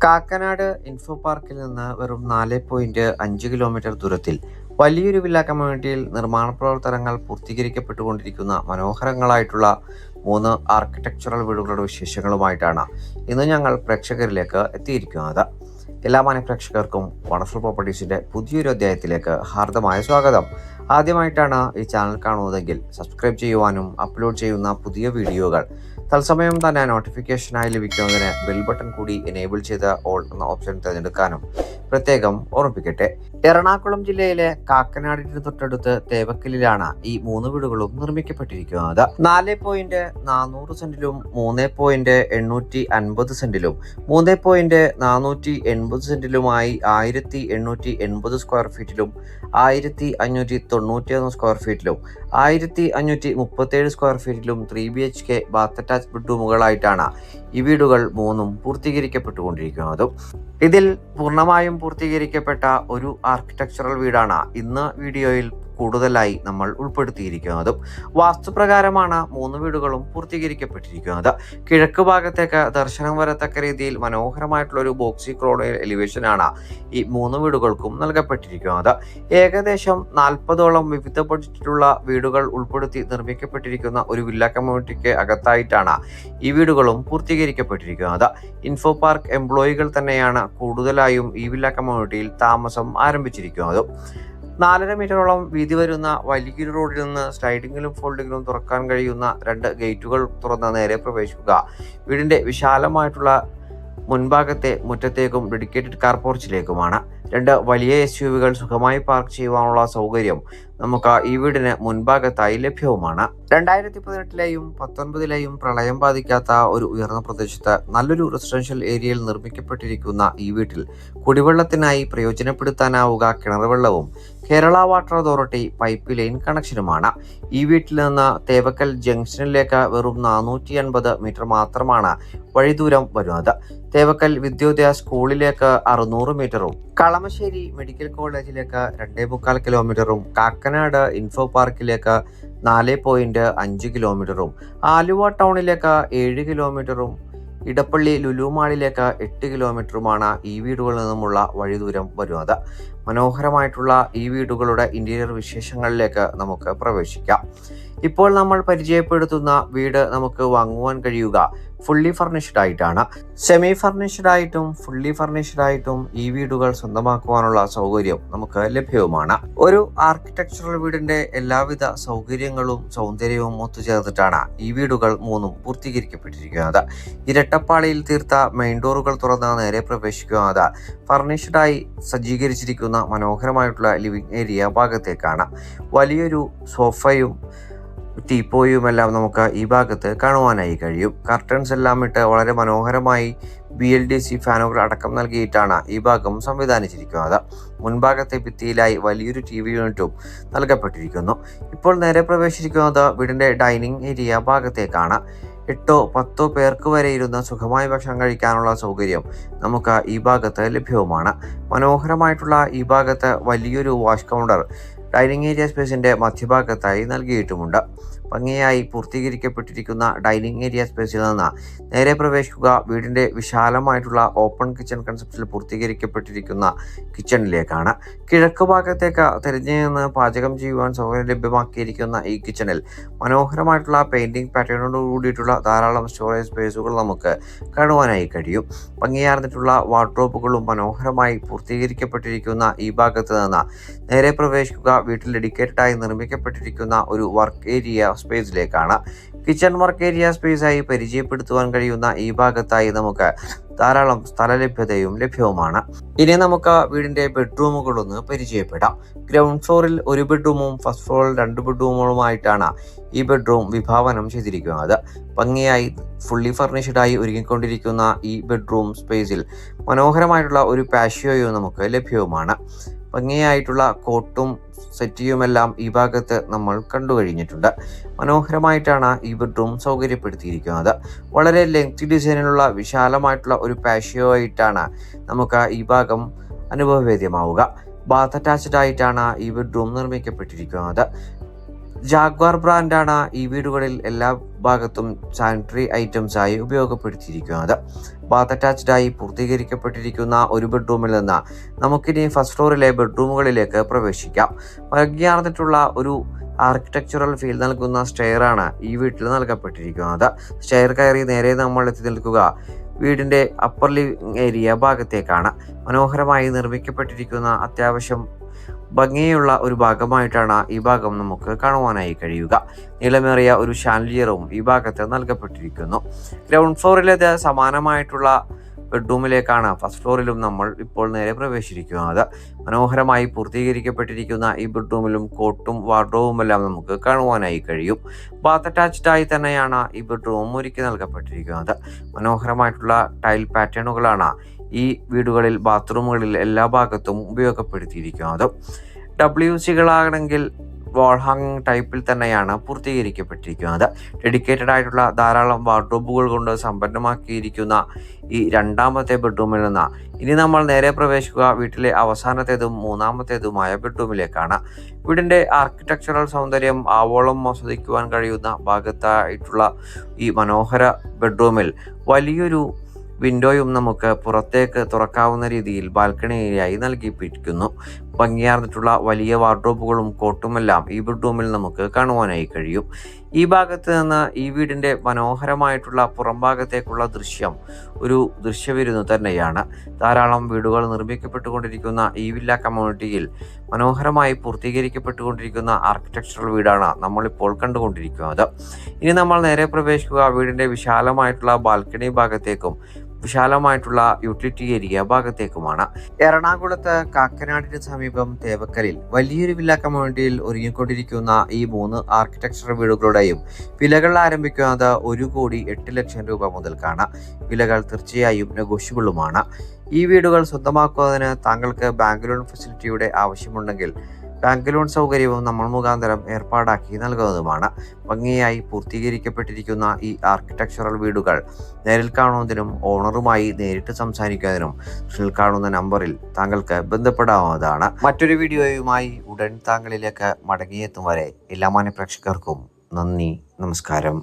Kakkanad info പാർക്കിൽ നിന്ന് വെറും 4.5 കിലോമീറ്റർ ദൂരത്തിൽ വലിയൊരു വില്ല കമ്മ്യൂണിറ്റിയിൽ നിർമ്മാണ പ്രവർത്തനങ്ങൾ പൂർത്തീകരിക്കപ്പെട്ടുകൊണ്ടിരിക്കുന്ന മനോഹരങ്ങളായിട്ടുള്ള 3 ആർക്കിടെക്ചറൽ വീടുകളുടെ വിശേഷങ്ങളുമായിട്ടാണ് ഇന്ന് ഞങ്ങൾ പ്രേക്ഷകരിലേക്ക് എത്തിയിരിക്കുന്നത്. എല്ലാ മാന്യപ്രേക്ഷകർക്കും വണ്ടർഫുൾ പ്രോപ്പർട്ടീസിന്റെ പുതിയൊരു അധ്യായത്തിലേക്ക് ഹാർദമായ സ്വാഗതം. ആദ്യമായിട്ടാണ് ഈ ചാനൽ കാണുന്നതെങ്കിൽ സബ്സ്ക്രൈബ് ചെയ്യുവാനും അപ്ലോഡ് ചെയ്യുന്ന പുതിയ വീഡിയോകൾ തത്സമയം തന്നെ നോട്ടിഫിക്കേഷനായി ലഭിക്കുന്നതിന് ബെൽ ബട്ടൺ കൂടി എനേബിൾ ചെയ്ത് ഓൾ എന്ന ഓപ്ഷൻ തിരഞ്ഞെടുക്കാനും പ്രത്യേകം ഓർമ്മിപ്പിക്കട്ടെ. എറണാകുളം ജില്ലയിലെ കാക്കനാടിന് തൊട്ടടുത്ത് തേവക്കലിലാണ് ഈ 3 വീടുകളും നിർമ്മിക്കപ്പെട്ടിരിക്കുന്നത്. 4.400 സെന്റിലും 3.850 സെന്റിലും 3.480 സെന്റിലുമായി 1880 സ്ക്വയർ ഫീറ്റിലും 1591 സ്ക്വയർ ഫീറ്റിലും 1537 സ്ക്വയർ ഫീറ്റിലും 3 BHK ബാത്ത് അറ്റാച്ച് ബെഡ്റൂമുകളായിട്ടാണ് ഈ വീടുകൾ 3ഉം പൂർത്തീകരിക്കപ്പെട്ടുകൊണ്ടിരിക്കുന്നത്. ഇതിൽ പൂർണ്ണമായും പൂർത്തീകരിക്കപ്പെട്ട ഒരു ആർക്കിടെക്ചറൽ വീടാണ് ഇന്ന് വീഡിയോയിൽ കൂടുതലായി നമ്മൾ ഉൾപ്പെടുത്തിയിരിക്കുന്നത്. വാസ്തുപ്രകാരമാണ് 3 വീടുകളും പൂർത്തീകരിക്കപ്പെട്ടിരിക്കുന്നത്. കിഴക്ക് ഭാഗത്തേക്ക് ദർശനം വരത്തക്ക രീതിയിൽ മനോഹരമായിട്ടുള്ള ഒരു ബോക്സി ക്രോണിയൽ എലിവേഷനാണ് ഈ 3 വീടുകൾക്കും നൽകപ്പെട്ടിരിക്കുന്നത്. ഏകദേശം 40ഓളം വിവിധ ബഡ്ജറ്റിലുള്ള വീടുകൾ ഉൾപ്പെടുത്തി നിർമ്മിക്കപ്പെട്ടിരിക്കുന്ന ഒരു വില്ല കമ്മ്യൂണിറ്റിക്ക് അകത്തായിട്ടാണ് ഈ വീടുകളും പൂർത്തീകരിക്കപ്പെട്ടിരിക്കുന്നത്. ഇൻഫോ പാർക്ക് എംപ്ലോയികൾ തന്നെയാണ് കൂടുതലായും ഈ വില്ല കമ്മ്യൂണിറ്റിയിൽ താമസം ആരംഭിച്ചിരിക്കുന്നത്. 4.5 മീറ്ററോളം വീതി വരുന്ന വലിയൊരു റോഡിൽ നിന്ന് സ്ലൈഡിങ്ങിലും ഫോൾഡിങ്ങിലും തുറക്കാൻ കഴിയുന്ന 2 ഗേറ്റുകൾ തുറന്ന് നേരെ പ്രവേശിക്കുക. വീടിന്റെ വിശാലമായിട്ടുള്ള മുൻഭാഗത്തെ മുറ്റത്തേക്കും ഡെഡിക്കേറ്റഡ് കാർ പോർച്ചിലേക്കുമാണ്. 2 വലിയ SUVകൾ സുഖമായി പാർക്ക് ചെയ്യുവാനുള്ള സൗകര്യം നമുക്ക് ഈ വീടിന് മുൻഭാഗത്തായി ലഭ്യവുമാണ്. 2018ലെയും 19ലെയും പ്രളയം ബാധിക്കാത്ത ഒരു ഉയർന്ന പ്രദേശത്ത് നല്ലൊരു റെസിഡൻഷ്യൽ ഏരിയയിൽ നിർമ്മിക്കപ്പെട്ടിരിക്കുന്ന ഈ വീട്ടിൽ കുടിവെള്ളത്തിനായി പ്രയോജനപ്പെടുത്താനാവുക കിണർ വെള്ളവും Kerala water authority pipe line കണക്ഷനുമാണ്. ഈ വീട്ടിൽ നിന്ന് തേവക്കൽ ജംഗ്ഷനിലേക്ക് വെറും 450 മീറ്റർ മാത്രമാണ് വഴിദൂരം വരുന്നത്. തേവക്കൽ വിദ്യോദയ സ്കൂളിലേക്ക് 600 മീറ്ററും കളമശ്ശേരി മെഡിക്കൽ കോളേജിലേക്ക് 2.25 കിലോമീറ്ററും കാക്കനാട് ഇൻഫോ പാർക്കിലേക്ക് 4.5 കിലോമീറ്ററും ആലുവ ടൗണിലേക്ക് 7 കിലോമീറ്ററും ഇടപ്പള്ളി ലുലു മാളിലേക്ക് 8 കിലോമീറ്ററുമാണ് ഈ വീടുകളിൽ നിന്നുമുള്ള വഴിദൂരം വരുന്നത്. മനോഹരമായിട്ടുള്ള ഈ വീടുകളുടെ ഇന്റീരിയർ വിശേഷങ്ങളിലേക്ക് നമുക്ക് പ്രവേശിക്കാം. ഇപ്പോൾ നമ്മൾ പരിചയപ്പെടുത്തുന്ന വീട് നമുക്ക് വാങ്ങുവാൻ കഴിയുക ഫുള്ളി ഫർണിഷ്ഡ് ആയിട്ടാണ്. സെമി ഫർണിഷ്ഡ് ആയിട്ടും ഫുള്ളി ഫർണിഷ്ഡ് ആയിട്ടും ഈ വീടുകൾ സ്വന്തമാക്കുവാനുള്ള സൗകര്യം നമുക്ക് ലഭ്യവുമാണ്. ഒരു ആർക്കിടെക്ചറൽ വീടിന്റെ എല്ലാവിധ സൗകര്യങ്ങളും സൗന്ദര്യവും ഒത്തുചേർന്നിട്ടാണ് ഈ വീടുകൾ 3ഉം പൂർത്തീകരിക്കപ്പെട്ടിരിക്കുന്നത്. ഇരട്ടപ്പാളിയിൽ തീർത്ത മെയിൻ ഡോറുകൾ തുറന്ന് നേരെ പ്രവേശിക്കുന്നത് ഫർണിഷ്ഡായി സജ്ജീകരിച്ചിരിക്കുന്ന മനോഹരമായിട്ടുള്ള ലിവിംഗ് ഏരിയ ഭാഗത്തേക്കാണ്. വലിയൊരു സോഫയും ടീപ്പോയുമെല്ലാം നമുക്ക് ഈ ഭാഗത്ത് കാണുവാനായി കഴിയും. കർട്ടൻസ് എല്ലാം ഇട്ട് വളരെ മനോഹരമായി BLDC ഫാനുകൾ അടക്കം നൽകിയിട്ടാണ് ഈ ഭാഗം സംവിധാനിച്ചിരിക്കുന്നത്. മുൻഭാഗത്തെ ഭിത്തിയിലായി വലിയൊരു TV യൂണിറ്റും നൽകപ്പെട്ടിരിക്കുന്നു. ഇപ്പോൾ നേരെ പ്രവേശിച്ചിരിക്കുന്നത് വീടിന്റെ ഡൈനിങ് ഏരിയ ഭാഗത്തേക്കാണ്. 8-10 പേർക്ക് വരെ ഇരുന്ന് സുഖമായി ഭക്ഷണം കഴിക്കാനുള്ള സൗകര്യം നമുക്ക് ഈ ഭാഗത്ത് ലഭ്യവുമാണ്. മനോഹരമായിട്ടുള്ള ഈ ഭാഗത്ത് വലിയൊരു വാഷ് കൗണ്ടർ ഡൈനിങ് ഏരിയ സ്പേസിന്റെ മധ്യഭാഗത്തായി നൽകിയിട്ടുമുണ്ട്. ഭംഗിയായി പൂർത്തീകരിക്കപ്പെട്ടിരിക്കുന്ന ഡൈനിങ് ഏരിയ സ്പേസിൽ നിന്ന് നേരെ പ്രവേശിക്കുക വീടിന്റെ വിശാലമായിട്ടുള്ള ഓപ്പൺ കിച്ചൺ കൺസെപ്റ്റിൽ പൂർത്തീകരിക്കപ്പെട്ടിരിക്കുന്ന കിച്ചണിലേക്കാണ്. കിഴക്ക് ഭാഗത്തേക്ക് തിരിഞ്ഞു നിന്ന് പാചകം ചെയ്യുവാൻ സൗകര്യം ലഭ്യമാക്കിയിരിക്കുന്ന ഈ കിച്ചണിൽ മനോഹരമായിട്ടുള്ള പെയിന്റിംഗ് പാറ്റേണോട് കൂടിയിട്ടുള്ള ധാരാളം സ്റ്റോറേജ് സ്പേസുകൾ നമുക്ക് കാണുവാനായി കഴിയും. ഭംഗിയാർന്നിട്ടുള്ള വാർഡ്രോബുകളും മനോഹരമായി പൂർത്തീകരിക്കപ്പെട്ടിരിക്കുന്ന ഈ ഭാഗത്ത് നിന്ന് നേരെ പ്രവേശിക്കുക വീട്ടിൽ ഡെഡിക്കേറ്റഡ് ആയി നിർമ്മിക്കപ്പെട്ടിരിക്കുന്ന ഒരു വർക്ക് ഏരിയ സ്പേസിലേക്കാണ്. കിച്ചൺ വർക്ക് ഏരിയ സ്പേസായി പരിചയപ്പെടുത്തുവാൻ കഴിയുന്ന ഈ ഭാഗത്തായി നമുക്ക് ധാരാളം സ്ഥല ലഭ്യതയും ലഭ്യവുമാണ്. ഇനി നമുക്ക് വീടിന്റെ ബെഡ്റൂമുകളൊന്ന് പരിചയപ്പെടാം. ഗ്രൗണ്ട് ഫ്ലോറിൽ 1 ബെഡ്റൂമും ഫസ്റ്റ് ഫ്ലോറിൽ 2 ബെഡ്റൂമുകളുമായിട്ടാണ് ഈ ബെഡ്റൂം വിഭാവനം ചെയ്തിരിക്കുന്നത്. ഭംഗിയായി ഫുള്ളി ഫർണിഷ്ഡായി ഒരുങ്ങിക്കൊണ്ടിരിക്കുന്ന ഈ ബെഡ്റൂം സ്പേസിൽ മനോഹരമായിട്ടുള്ള ഒരു പാഷ്യോയും നമുക്ക് ലഭ്യവുമാണ്. ഭംഗിയായിട്ടുള്ള കോട്ടും സെറ്റിയുമെല്ലാം ഈ ഭാഗത്ത് നമ്മൾ കണ്ടു കഴിഞ്ഞിട്ടുണ്ട്. മനോഹരമായിട്ടാണ് ഈ ബെഡ്റൂം സൗകര്യപ്പെടുത്തിയിരിക്കുന്നത്. വളരെ ലെങ്തി ഡിസൈനിലുള്ള വിശാലമായിട്ടുള്ള ഒരു പാഷ്യോ ആയിട്ടാണ് നമുക്ക് ഈ ഭാഗം അനുഭവവേദ്യമാവുക. ബാത്ത് അറ്റാച്ച്ഡ് ആയിട്ടാണ് ഈ ബെഡ്റൂം നിർമ്മിക്കപ്പെട്ടിരിക്കുന്നത്. ജാഗ്വാർ ബ്രാൻഡാണ് ഈ വീടുകളിൽ എല്ലാ ഭാഗത്തും സാനിറ്ററി ഐറ്റംസായി ഉപയോഗപ്പെടുത്തിയിരിക്കുന്നത്. ബാത്ത് അറ്റാച്ച്ഡായി പൂർത്തീകരിക്കപ്പെട്ടിരിക്കുന്ന ഒരു ബെഡ്റൂമിൽ നിന്ന് നമുക്കിനി ഫസ്റ്റ് ഫ്ലോറിലെ ബെഡ്റൂമുകളിലേക്ക് പ്രവേശിക്കാം. ഭംഗിയാർന്നിട്ടുള്ള ഒരു ആർക്കിടെക്ചറൽ ഫീൽ നൽകുന്ന സ്റ്റെയറാണ് ഈ വീട്ടിൽ നൽകപ്പെട്ടിരിക്കുന്നത്. സ്റ്റെയർ കയറി നേരെ നമ്മൾ എത്തി നിൽക്കുക വീടിൻ്റെ അപ്പർ ലിവിംഗ് ഏരിയ ഭാഗത്തേക്കാണ്. മനോഹരമായി നിർമ്മിക്കപ്പെട്ടിരിക്കുന്ന അത്യാവശ്യം ഭംഗിയുള്ള ഒരു ഭാഗമായിട്ടാണ് ഈ ഭാഗം നമുക്ക് കാണുവാനായി കഴിയുക. നീളമേറിയ ഒരു ഷാൻലിയറും ഈ ഭാഗത്ത് നൽകപ്പെട്ടിരിക്കുന്നു. ഗ്രൗണ്ട് ഫ്ലോറിലേത് സമാനമായിട്ടുള്ള ബെഡ്റൂമിലേക്കാണ് ഫസ്റ്റ് ഫ്ലോറിലും നമ്മൾ ഇപ്പോൾ നേരെ പ്രവേശിച്ചിരിക്കുന്നത്. മനോഹരമായി പൂർത്തീകരിക്കപ്പെട്ടിരിക്കുന്ന ഈ ബെഡ്റൂമിലും കോട്ടും വാർഡ്രോബുമെല്ലാം നമുക്ക് കാണുവാനായി കഴിയും. ബാത്ത് അറ്റാച്ച്ഡായി തന്നെയാണ് ഈ ബെഡ്റൂം ഒരുക്കി നൽകപ്പെട്ടിരിക്കുന്നത്. മനോഹരമായിട്ടുള്ള ടൈൽ പാറ്റേണുകളാണ് ഈ വീടുകളിൽ ബാത്റൂമുകളിൽ എല്ലാ ഭാഗത്തും ഉപയോഗപ്പെടുത്തിയിരിക്കുന്നത്. WCകളാണെങ്കിൽ വാൾ ഹാങ്ങിങ് ടൈപ്പിൽ തന്നെയാണ് പൂർത്തീകരിക്കപ്പെട്ടിരിക്കുന്നത്. ഡെഡിക്കേറ്റഡ് ആയിട്ടുള്ള ധാരാളം വാർഡ്രോബുകൾ കൊണ്ട് സമ്പന്നമാക്കിയിരിക്കുന്ന ഈ രണ്ടാമത്തെ ബെഡ്റൂമിൽ നിന്ന് ഇനി നമ്മൾ നേരെ പ്രവേശിക്കുക വീട്ടിലെ അവസാനത്തേതും മൂന്നാമത്തേതുമായ ബെഡ്റൂമിലേക്കാണ്. വീടിൻ്റെ ആർക്കിടെക്ചറൽ സൗന്ദര്യം ആവോളം ആസ്വദിക്കുവാൻ കഴിയുന്ന ഭാഗത്തായിട്ടുള്ള ഈ മനോഹര ബെഡ്റൂമിൽ വലിയൊരു വിൻഡോയും നമുക്ക് പുറത്തേക്ക് തുറക്കാവുന്ന രീതിയിൽ ബാൽക്കണി ഏരിയയായി നൽകിയിരിക്കുന്നു. ഭംഗിയാർന്നിട്ടുള്ള വലിയ വാർഡ്രോബുകളും കോട്ടുമെല്ലാം ഈ ബെഡ്റൂമിൽ നമുക്ക് കാണുവാനായി കഴിയും. ഈ ഭാഗത്ത് നിന്ന് ഈ വീടിൻ്റെ മനോഹരമായിട്ടുള്ള പുറംഭാഗത്തേക്കുള്ള ദൃശ്യം ഒരു ദൃശ്യവിരുന്ന് തന്നെയാണ്. ധാരാളം വീടുകൾ നിർമ്മിക്കപ്പെട്ടുകൊണ്ടിരിക്കുന്ന ഈ വില്ല കമ്മ്യൂണിറ്റിയിൽ മനോഹരമായി പൂർത്തീകരിക്കപ്പെട്ടുകൊണ്ടിരിക്കുന്ന ആർക്കിടെക്ചറൽ വീടാണ് നമ്മളിപ്പോൾ കണ്ടുകൊണ്ടിരിക്കുന്നത്. ഇനി നമ്മൾ നേരെ പ്രവേശിക്കുക വീടിൻ്റെ വിശാലമായിട്ടുള്ള ബാൽക്കണി ഭാഗത്തേക്കും വിശാലമായിട്ടുള്ള യൂട്ടിലിറ്റി ഏരിയ ഭാഗത്തേക്കുമാണ്. എറണാകുളത്ത് കാക്കനാടിന് സമീപം തേവക്കലിൽ വലിയൊരു വില്ല കമ്മ്യൂണിറ്റിയിൽ ഒരുങ്ങിക്കൊണ്ടിരിക്കുന്ന ഈ 3 ആർക്കിടെക്ചർ വീടുകളുടെയും വിലകൾ ആരംഭിക്കുന്നത് 1,08,00,000 രൂപ മുതൽക്കാണ്. വിലകൾ തീർച്ചയായും നെഗോഷ്യബിളുമാണ്. ഈ വീടുകൾ സ്വന്തമാക്കുന്നതിന് താങ്കൾക്ക് ബാങ്ക് ലോൺ ഫെസിലിറ്റിയുടെ ആവശ്യമുണ്ടെങ്കിൽ ബാങ്ക് ലോൺ സൗകര്യവും നമ്മൾ മുഖാന്തരം ഏർപ്പാടാക്കി നൽകുന്നതുമാണ്. ഭംഗിയായി പൂർത്തീകരിക്കപ്പെട്ടിരിക്കുന്ന ഈ ആർക്കിടെക്ചറൽ വീടുകൾ നേരിൽ കാണുന്നതിനും ഓണറുമായി നേരിട്ട് സംസാരിക്കുന്നതിനും സ്ക്രീനിൽ കാണുന്ന നമ്പറിൽ താങ്കൾക്ക് ബന്ധപ്പെടാവുന്നതാണ്. മറ്റൊരു വീഡിയോയുമായി ഉടൻ താങ്കളിലേക്ക് മടങ്ങിയെത്തും വരെ എല്ലാ മാന്യ പ്രേക്ഷകർക്കും നന്ദി, നമസ്കാരം.